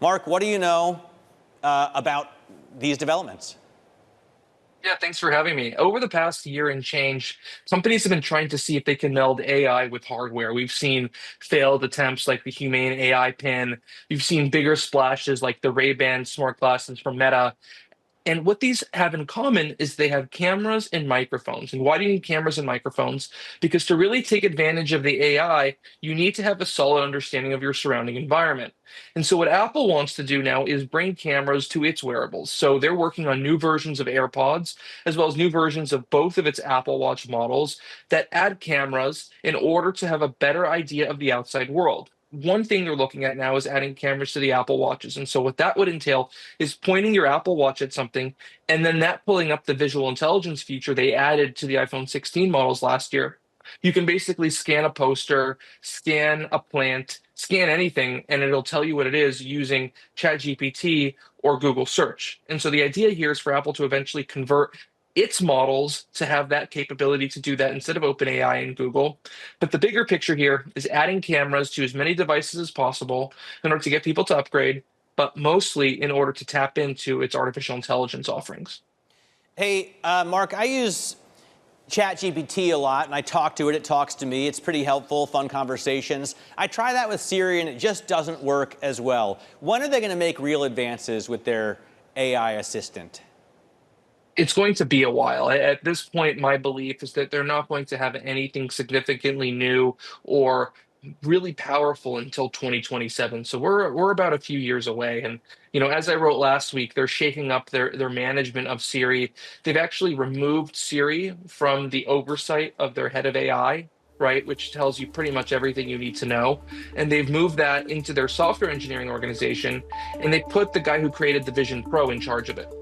Mark, what do you know about these developments? Yeah, thanks for having me. Over the past year and change, companies have been trying to see if they can meld AI with hardware. We've seen failed attempts like the Humane AI pin. We've seen bigger splashes like the Ray-Ban smart glasses from Meta. And what these have in common is they have cameras and microphones. And why do you need cameras and microphones? Because to really take advantage of the AI, you need to have a solid understanding of your surrounding environment. And so what Apple wants to do now is bring cameras to its wearables. So they're working on new versions of AirPods, as well as new versions of both of its Apple Watch models that add cameras in order to have a better idea of the outside world. One thing they're looking at now is adding cameras to the Apple Watches. And so what that would entail is pointing your Apple Watch at something and then that pulling up the visual intelligence feature they added to the iPhone 16 models last year. You can basically scan a poster, scan a plant, scan anything, and it'll tell you what it is using ChatGPT or Google search. And so the idea here is for Apple to eventually convert its models to have that capability to do that instead of OpenAI and Google. But the bigger picture here is adding cameras to as many devices as possible in order to get people to upgrade, but mostly in order to tap into its artificial intelligence offerings. Hey, Mark, I use ChatGPT a lot, and I talk to it. It talks to me. It's pretty helpful, fun conversations. I try that with Siri, and it just doesn't work as well. When are they going to make real advances with their AI assistant? It's going to be a while. At this point, my belief is that they're not going to have anything significantly new or really powerful until 2027. So we're about a few years away. And as I wrote last week, they're shaking up their management of Siri. They've actually removed Siri from the oversight of their head of AI. Right, which tells you pretty much everything you need to know. And they've moved that into their software engineering organization, and they put the guy who created the Vision Pro in charge of it.